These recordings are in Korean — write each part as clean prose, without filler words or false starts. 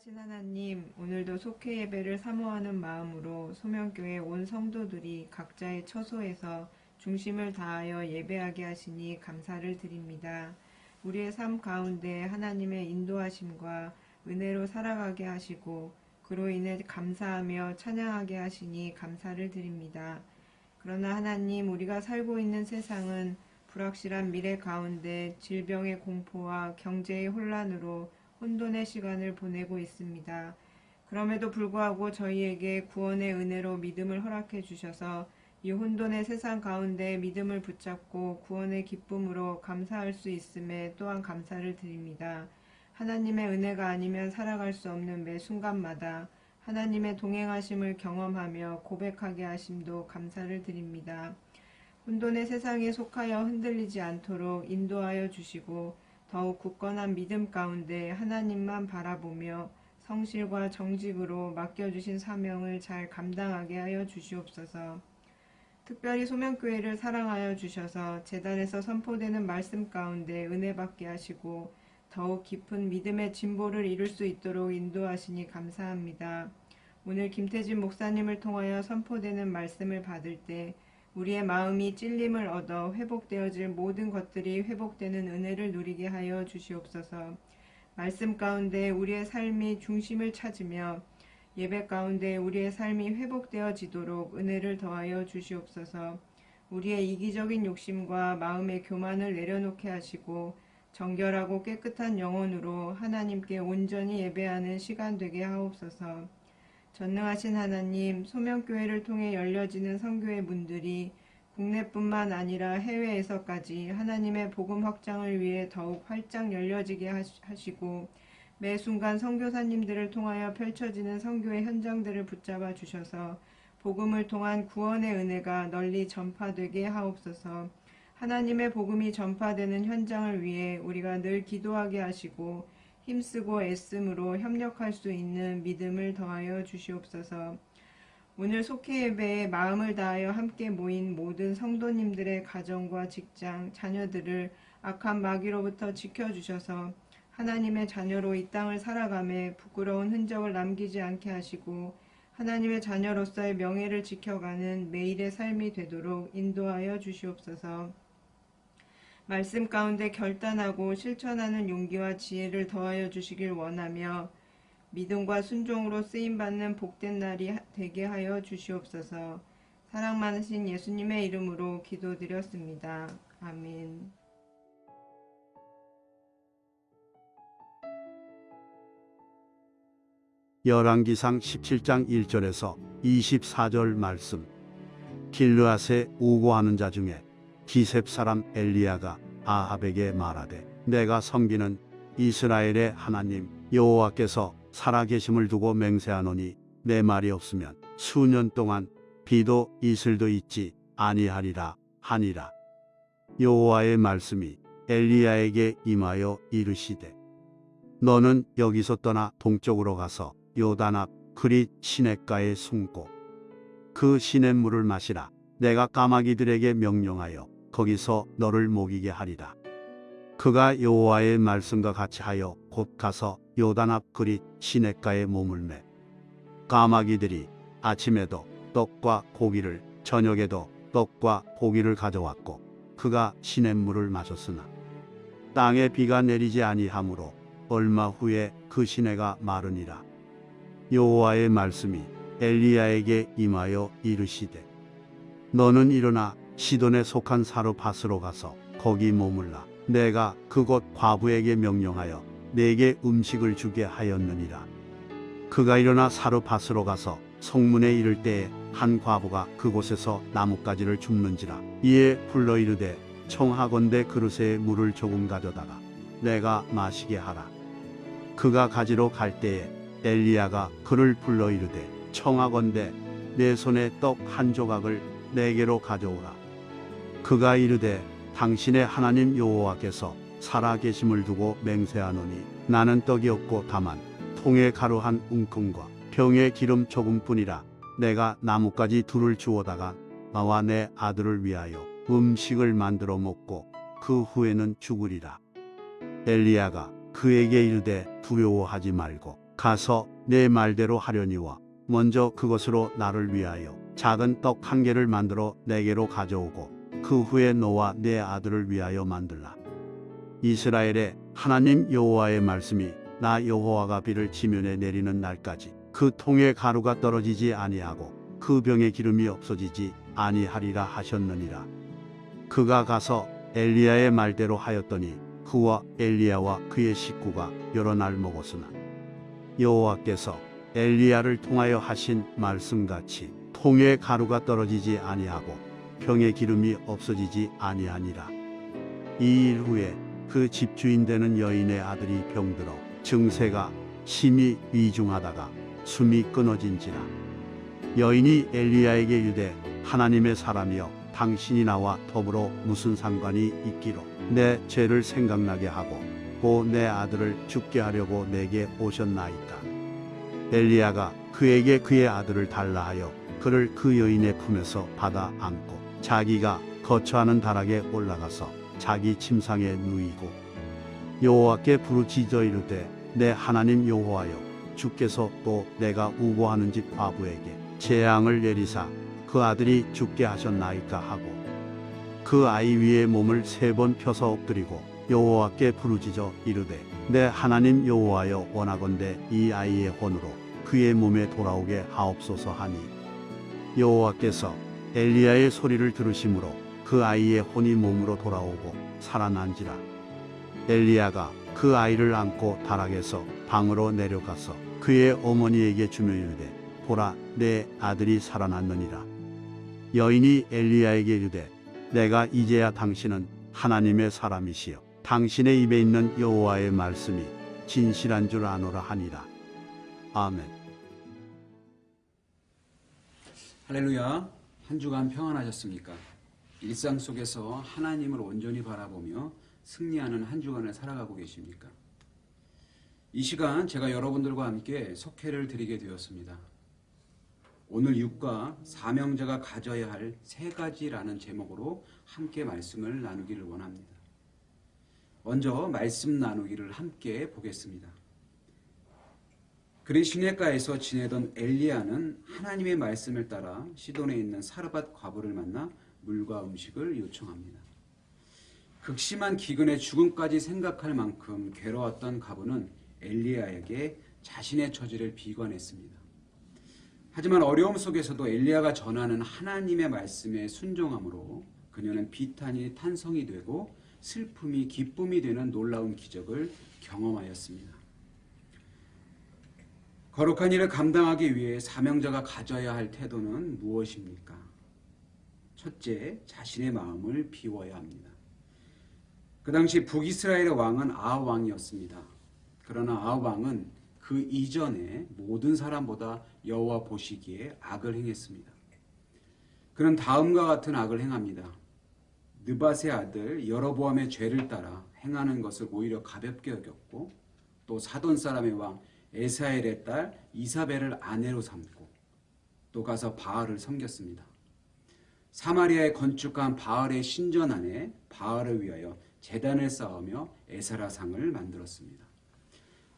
전능하신 하나님, 오늘도 속회 예배를 사모하는 마음으로 소명교회 온 성도들이 각자의 처소에서 중심을 다하여 예배하게 하시니 감사를 드립니다. 우리의 삶 가운데 하나님의 인도하심과 은혜로 살아가게 하시고 그로 인해 감사하며 찬양하게 하시니 감사를 드립니다. 그러나 하나님, 우리가 살고 있는 세상은 불확실한 미래 가운데 질병의 공포와 경제의 혼란으로 혼돈의 시간을 보내고 있습니다. 그럼에도 불구하고 저희에게 구원의 은혜로 믿음을 허락해 주셔서 이 혼돈의 세상 가운데 믿음을 붙잡고 구원의 기쁨으로 감사할 수 있음에 또한 감사를 드립니다. 하나님의 은혜가 아니면 살아갈 수 없는 매 순간마다 하나님의 동행하심을 경험하며 고백하게 하심도 감사를 드립니다. 혼돈의 세상에 속하여 흔들리지 않도록 인도하여 주시고 더욱 굳건한 믿음 가운데 하나님만 바라보며 성실과 정직으로 맡겨주신 사명을 잘 감당하게 하여 주시옵소서. 특별히 소명교회를 사랑하여 주셔서 제단에서 선포되는 말씀 가운데 은혜 받게 하시고 더욱 깊은 믿음의 진보를 이룰 수 있도록 인도하시니 감사합니다. 오늘 김태진 목사님을 통하여 선포되는 말씀을 받을 때 우리의 마음이 찔림을 얻어 회복되어질 모든 것들이 회복되는 은혜를 누리게 하여 주시옵소서. 말씀 가운데 우리의 삶이 중심을 찾으며 예배 가운데 우리의 삶이 회복되어지도록 은혜를 더하여 주시옵소서. 우리의 이기적인 욕심과 마음의 교만을 내려놓게 하시고 정결하고 깨끗한 영혼으로 하나님께 온전히 예배하는 시간 되게 하옵소서. 전능하신 하나님, 소명교회를 통해 열려지는 선교의 문들이 국내뿐만 아니라 해외에서까지 하나님의 복음 확장을 위해 더욱 활짝 열려지게 하시고 매 순간 선교사님들을 통하여 펼쳐지는 선교의 현장들을 붙잡아 주셔서 복음을 통한 구원의 은혜가 널리 전파되게 하옵소서. 하나님의 복음이 전파되는 현장을 위해 우리가 늘 기도하게 하시고 힘쓰고 애씀으로 협력할 수 있는 믿음을 더하여 주시옵소서. 오늘 속회 예배에 마음을 다하여 함께 모인 모든 성도님들의 가정과 직장, 자녀들을 악한 마귀로부터 지켜주셔서 하나님의 자녀로 이 땅을 살아가며 부끄러운 흔적을 남기지 않게 하시고 하나님의 자녀로서의 명예를 지켜가는 매일의 삶이 되도록 인도하여 주시옵소서. 말씀 가운데 결단하고 실천하는 용기와 지혜를 더하여 주시길 원하며 믿음과 순종으로 쓰임받는 복된 날이 되게 하여 주시옵소서. 사랑 많으신 예수님의 이름으로 기도드렸습니다. 아멘. 열왕기상 17장 1절에서 24절 말씀. 길르앗에 우고하는 자 중에 기셉 사람 엘리야가 아합에게 말하되 내가 섬기는 이스라엘의 하나님 여호와께서 살아계심을 두고 맹세하노니 내 말이 없으면 수년 동안 비도 이슬도 있지 아니하리라 하니라. 여호와의 말씀이 엘리야에게 임하여 이르시되 너는 여기서 떠나 동쪽으로 가서 요단 앞 그릿 시냇가에 숨고 그 시냇물을 마시라. 내가 까마귀들에게 명령하여 거기서 너를 먹이게 하리라. 그가 여호와의 말씀과 같이 하여 곧 가서 요단 앞 그릿 시냇가에 머물매 까마귀들이 아침에도 떡과 고기를 저녁에도 떡과 고기를 가져왔고 그가 시냇물을 마셨으나 땅에 비가 내리지 아니하므로 얼마 후에 그 시내가 마르니라. 여호와의 말씀이 엘리야에게 임하여 이르시되 너는 일어나 시돈에 속한 사르밧으로 가서 거기 머물라. 내가 그곳 과부에게 명령하여 내게 음식을 주게 하였느니라. 그가 일어나 사르밧으로 가서 성문에 이를 때에 한 과부가 그곳에서 나뭇가지를 줍는지라. 이에 불러 이르되 청하건대 그릇에 물을 조금 가져다가 내가 마시게 하라. 그가 가지러 갈 때에 엘리야가 그를 불러 이르되 청하건대 내 손에 떡 한 조각을 내게로 가져오라. 그가 이르되 당신의 하나님 여호와께서 살아계심을 두고 맹세하노니 나는 떡이 없고 다만 통에 가루 한 웅큼과 병에 기름 조금뿐이라. 내가 나뭇가지 둘을 주워다가 나와 내 아들을 위하여 음식을 만들어 먹고 그 후에는 죽으리라. 엘리야가 그에게 이르되 두려워하지 말고 가서 내 말대로 하려니와 먼저 그것으로 나를 위하여 작은 떡 한 개를 만들어 내게로 가져오고 그 후에 너와 내 아들을 위하여 만들라. 이스라엘의 하나님 여호와의 말씀이 나 여호와가 비를 지면에 내리는 날까지 그 통에 가루가 떨어지지 아니하고 그 병에 기름이 없어지지 아니하리라 하셨느니라. 그가 가서 엘리야의 말대로 하였더니 그와 엘리야와 그의 식구가 여러 날 먹었으나 여호와께서 엘리야를 통하여 하신 말씀같이 통에 가루가 떨어지지 아니하고 병에 기름이 없어지지 아니하니라. 이 일 후에 그 집주인 되는 여인의 아들이 병들어 증세가 심히 위중하다가 숨이 끊어진지라. 여인이 엘리야에게 이르되 하나님의 사람이여 당신이 나와 더불어 무슨 상관이 있기로 내 죄를 생각나게 하고 또 내 아들을 죽게 하려고 내게 오셨나이까. 엘리야가 그에게 그의 아들을 달라 하여 그를 그 여인의 품에서 받아 안고 자기가 거처하는 다락에 올라가서 자기 침상에 누이고 여호와께 부르짖어 이르되 내 하나님 여호와여 주께서 또 내가 우고하는 집 과부에게 재앙을 내리사 그 아들이 죽게 하셨나이까 하고 그 아이 위에 몸을 3번 펴서 엎드리고 여호와께 부르짖어 이르되 내 하나님 여호와여 원하건대 이 아이의 혼으로 그의 몸에 돌아오게 하옵소서 하니 여호와께서 엘리야의 소리를 들으심으로 그 아이의 혼이 몸으로 돌아오고 살아난지라. 엘리야가 그 아이를 안고 다락에서 방으로 내려가서 그의 어머니에게 주며 이르되 보라 내 아들이 살아났느니라. 여인이 엘리야에게 이르되 내가 이제야 당신은 하나님의 사람이시여 당신의 입에 있는 여호와의 말씀이 진실한 줄 아노라 하니라. 아멘. 할렐루야. 한 주간 평안하셨습니까? 일상 속에서 하나님을 온전히 바라보며 승리하는 한 주간을 살아가고 계십니까? 이 시간 제가 여러분들과 함께 속회를 드리게 되었습니다. 오늘 육과 사명자가 가져야 할 3가지라는 제목으로 함께 말씀을 나누기를 원합니다. 먼저 말씀 나누기를 함께 보겠습니다. 그리 시냇가에서 지내던 엘리야는 하나님의 말씀을 따라 시돈에 있는 사르밧 과부를 만나 물과 음식을 요청합니다. 극심한 기근의 죽음까지 생각할 만큼 괴로웠던 가부는 엘리야에게 자신의 처지를 비관했습니다. 하지만 어려움 속에서도 엘리야가 전하는 하나님의 말씀에 순종함으로 그녀는 비탄이 탄성이 되고 슬픔이 기쁨이 되는 놀라운 기적을 경험하였습니다. 거룩한 일을 감당하기 위해 사명자가 가져야 할 태도는 무엇입니까? 첫째, 자신의 마음을 비워야 합니다. 그 당시 북이스라엘의 왕은 아합 왕이었습니다. 그러나 아합 왕은 그 이전에 모든 사람보다 여호와 보시기에 악을 행했습니다. 그는 다음과 같은 악을 행합니다. 느밧의 아들 여로보암의 죄를 따라 행하는 것을 오히려 가볍게 여겼고, 또 사돈 사람의 왕 에사엘의 딸 이사벨을 아내로 삼고, 또 가서 바알을 섬겼습니다. 사마리아에 건축한 바알의 신전 안에 바알을 위하여 제단을 쌓으며 에사라상을 만들었습니다.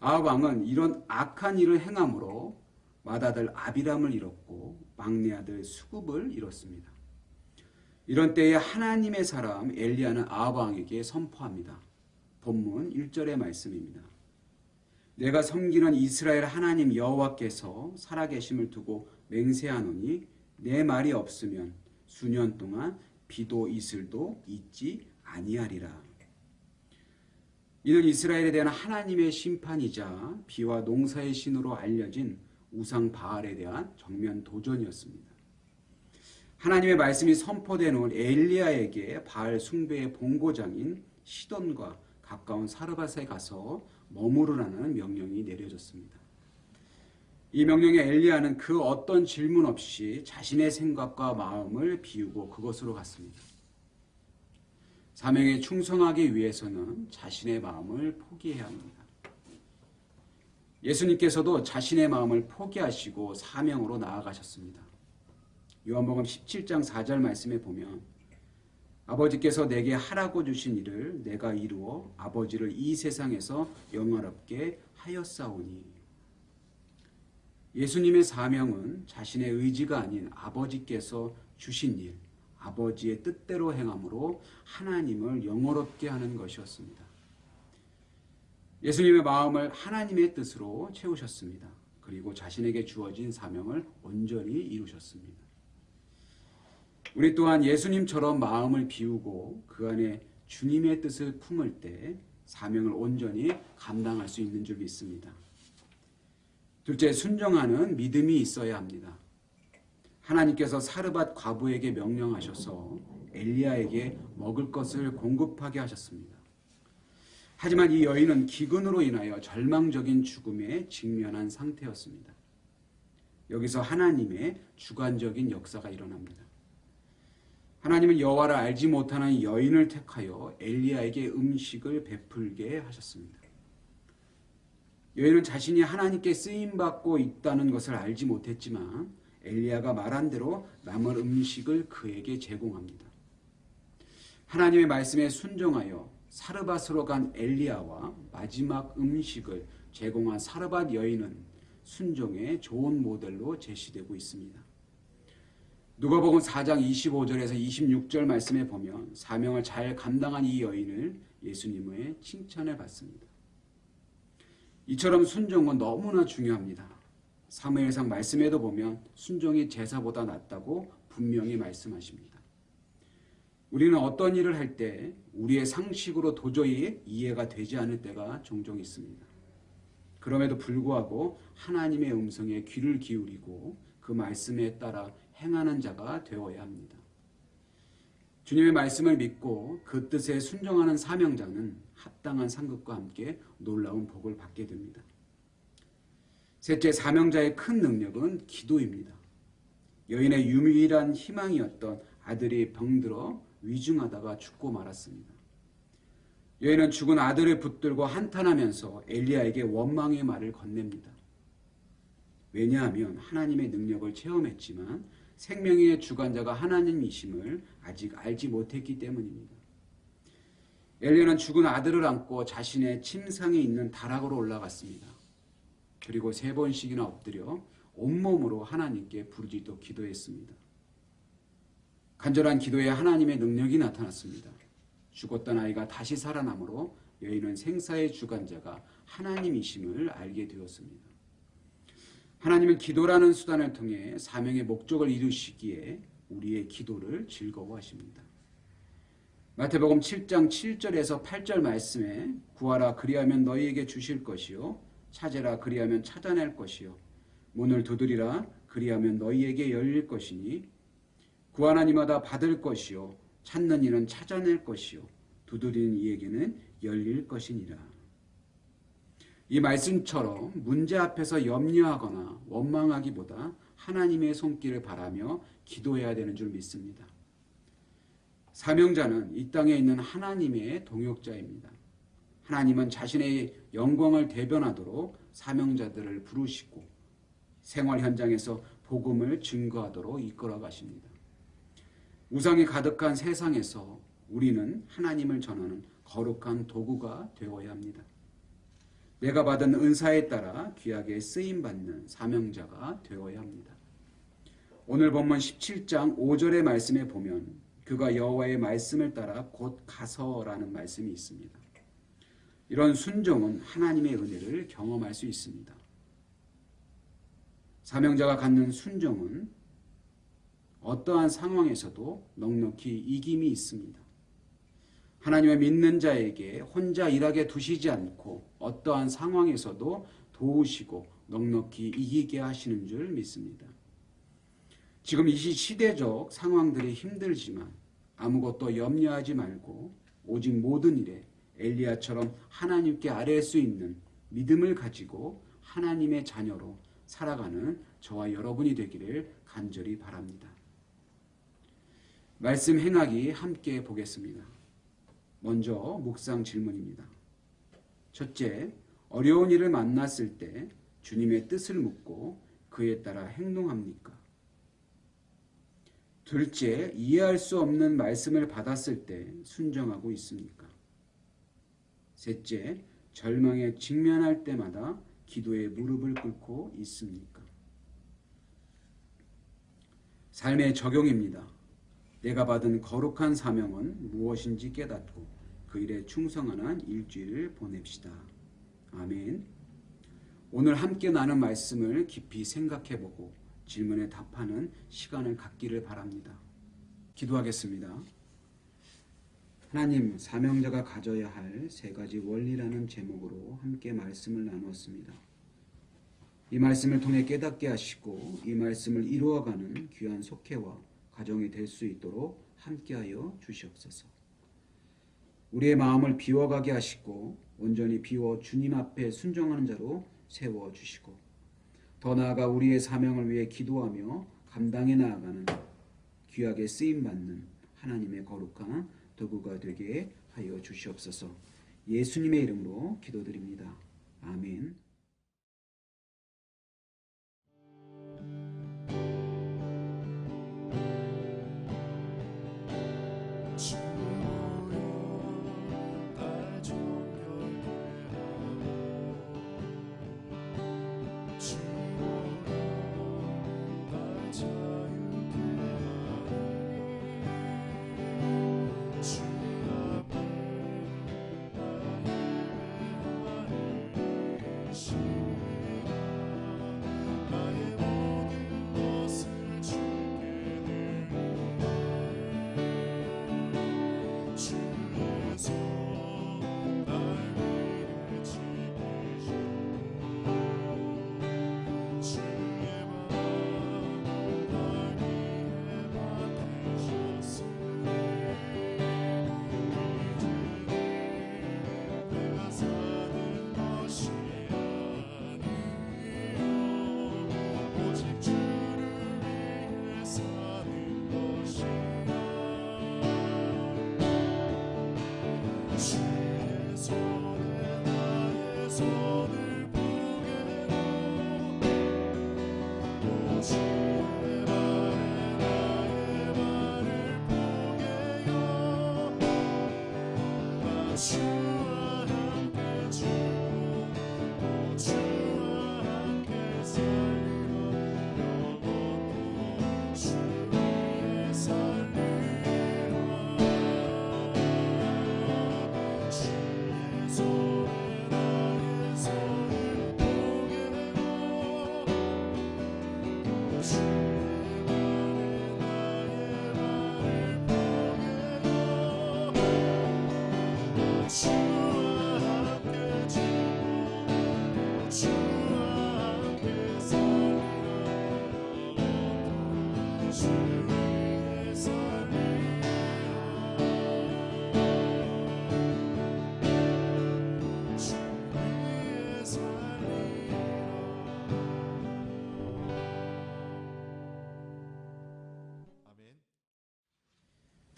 아합 왕은 이런 악한 일을 행함으로 맏아들 아비람을 잃었고 막내 아들 수굽을 잃었습니다. 이런 때에 하나님의 사람 엘리야는 아합 왕에게 선포합니다. 본문 1절의 말씀입니다. 내가 섬기는 이스라엘 하나님 여호와께서 살아계심을 두고 맹세하노니 내 말이 없으면 수년 동안 비도 이슬도 있지 아니하리라. 이는 이스라엘에 대한 하나님의 심판이자 비와 농사의 신으로 알려진 우상 바알에 대한 정면 도전이었습니다. 하나님의 말씀이 선포된 후 엘리야에게 바알 숭배의 본고장인 시돈과 가까운 사르밧에 가서 머무르라는 명령이 내려졌습니다. 이 명령에 엘리야는 그 어떤 질문 없이 자신의 생각과 마음을 비우고 그곳으로 갔습니다. 사명에 충성하기 위해서는 자신의 마음을 포기해야 합니다. 예수님께서도 자신의 마음을 포기하시고 사명으로 나아가셨습니다. 요한복음 17장 4절 말씀에 보면 아버지께서 내게 하라고 주신 일을 내가 이루어 아버지를 이 세상에서 영화롭게 하였사오니. 예수님의 사명은 자신의 의지가 아닌 아버지께서 주신 일, 아버지의 뜻대로 행함으로 하나님을 영화롭게 하는 것이었습니다. 예수님의 마음을 하나님의 뜻으로 채우셨습니다. 그리고 자신에게 주어진 사명을 온전히 이루셨습니다. 우리 또한 예수님처럼 마음을 비우고 그 안에 주님의 뜻을 품을 때 사명을 온전히 감당할 수 있는 줄 믿습니다. 둘째, 순종하는 믿음이 있어야 합니다. 하나님께서 사르밧 과부에게 명령하셔서 엘리야에게 먹을 것을 공급하게 하셨습니다. 하지만 이 여인은 기근으로 인하여 절망적인 죽음에 직면한 상태였습니다. 여기서 하나님의 주관적인 역사가 일어납니다. 하나님은 여호와를 알지 못하는 여인을 택하여 엘리야에게 음식을 베풀게 하셨습니다. 여인은 자신이 하나님께 쓰임받고 있다는 것을 알지 못했지만 엘리야가 말한 대로 남은 음식을 그에게 제공합니다. 하나님의 말씀에 순종하여 사르밧으로 간 엘리야와 마지막 음식을 제공한 사르밧 여인은 순종의 좋은 모델로 제시되고 있습니다. 누가복음 4장 25절에서 26절 말씀에 보면 사명을 잘 감당한 이 여인을 예수님의 칭찬을 받습니다. 이처럼 순종은 너무나 중요합니다. 사무엘상 말씀에도 보면 순종이 제사보다 낫다고 분명히 말씀하십니다. 우리는 어떤 일을 할 때 우리의 상식으로 도저히 이해가 되지 않을 때가 종종 있습니다. 그럼에도 불구하고 하나님의 음성에 귀를 기울이고 그 말씀에 따라 행하는 자가 되어야 합니다. 주님의 말씀을 믿고 그 뜻에 순종하는 사명자는 합당한 상급과 함께 놀라운 복을 받게 됩니다. 셋째, 사명자의 큰 능력은 기도입니다. 여인의 유일한 희망이었던 아들이 병들어 위중하다가 죽고 말았습니다. 여인은 죽은 아들을 붙들고 한탄하면서 엘리야에게 원망의 말을 건넵니다. 왜냐하면 하나님의 능력을 체험했지만 생명의 주관자가 하나님이심을 아직 알지 못했기 때문입니다. 엘리야는 죽은 아들을 안고 자신의 침상에 있는 다락으로 올라갔습니다. 그리고 3번씩이나 엎드려 온몸으로 하나님께 부르짖어 기도했습니다. 간절한 기도에 하나님의 능력이 나타났습니다. 죽었던 아이가 다시 살아남으로 여인은 생사의 주관자가 하나님이심을 알게 되었습니다. 하나님은 기도라는 수단을 통해 사명의 목적을 이루시기에 우리의 기도를 즐거워하십니다. 마태복음 7장 7절에서 8절 말씀에 구하라 그리하면 너희에게 주실 것이요 찾으라 그리하면 찾아낼 것이요 문을 두드리라 그리하면 너희에게 열릴 것이니 구하는 이마다 받을 것이요 찾는 이는 찾아낼 것이요 두드리는 이에게는 열릴 것이니라. 이 말씀처럼 문제 앞에서 염려하거나 원망하기보다 하나님의 손길을 바라며 기도해야 되는 줄 믿습니다. 사명자는 이 땅에 있는 하나님의 동역자입니다. 하나님은 자신의 영광을 대변하도록 사명자들을 부르시고 생활 현장에서 복음을 증거하도록 이끌어 가십니다. 우상이 가득한 세상에서 우리는 하나님을 전하는 거룩한 도구가 되어야 합니다. 내가 받은 은사에 따라 귀하게 쓰임받는 사명자가 되어야 합니다. 오늘 본문 17장 5절의 말씀에 보면 그가 여호와의 말씀을 따라 곧 가서라는 말씀이 있습니다. 이런 순종은 하나님의 은혜를 경험할 수 있습니다. 사명자가 갖는 순종은 어떠한 상황에서도 넉넉히 이김이 있습니다. 하나님을 믿는 자에게 혼자 일하게 두시지 않고 어떠한 상황에서도 도우시고 넉넉히 이기게 하시는 줄 믿습니다. 지금 이 시대적 상황들이 힘들지만 아무것도 염려하지 말고 오직 모든 일에 엘리야처럼 하나님께 아뢰할 수 있는 믿음을 가지고 하나님의 자녀로 살아가는 저와 여러분이 되기를 간절히 바랍니다. 말씀 행하기 함께 보겠습니다. 먼저 묵상 질문입니다. 첫째, 어려운 일을 만났을 때 주님의 뜻을 묻고 그에 따라 행동합니까? 둘째, 이해할 수 없는 말씀을 받았을 때 순종하고 있습니까? 셋째, 절망에 직면할 때마다 기도에 무릎을 꿇고 있습니까? 삶의 적용입니다. 내가 받은 거룩한 사명은 무엇인지 깨닫고 그 일에 충성하는 일주일을 보냅시다. 아멘. 오늘 함께 나눈 말씀을 깊이 생각해보고 질문에 답하는 시간을 갖기를 바랍니다. 기도하겠습니다. 하나님, 사명자가 가져야 할 세 가지 원리라는 제목으로 함께 말씀을 나누었습니다. 이 말씀을 통해 깨닫게 하시고 이 말씀을 이루어가는 귀한 속회와 가정이 될 수 있도록 함께하여 주시옵소서. 우리의 마음을 비워가게 하시고 온전히 비워 주님 앞에 순종하는 자로 세워주시고 더 나아가 우리의 사명을 위해 기도하며 감당해 나아가는 귀하게 쓰임받는 하나님의 거룩한 도구가 되게 하여 주시옵소서. 예수님의 이름으로 기도드립니다. 아멘.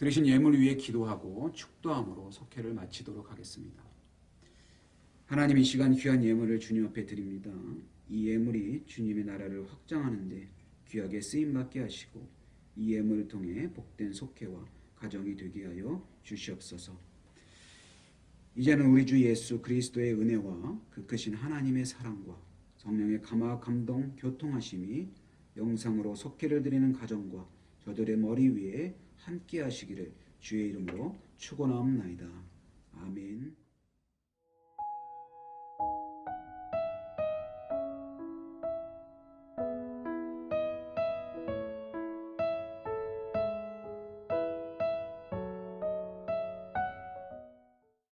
들으신 예물 위해 기도하고 축도함으로 속회를 마치도록 하겠습니다. 하나님, 이 시간 귀한 예물을 주님 앞에 드립니다. 이 예물이 주님의 나라를 확장하는 데 귀하게 쓰임받게 하시고 이 예물을 통해 복된 속회와 가정이 되게 하여 주시옵소서. 이제는 우리 주 예수 그리스도의 은혜와 그 크신 하나님의 사랑과 성령의 감화 감동 교통하심이 영상으로 속회를 드리는 가정과 저들의 머리 위에 함께 하시기를 주의 이름으로 축원하옵나이다. 아멘.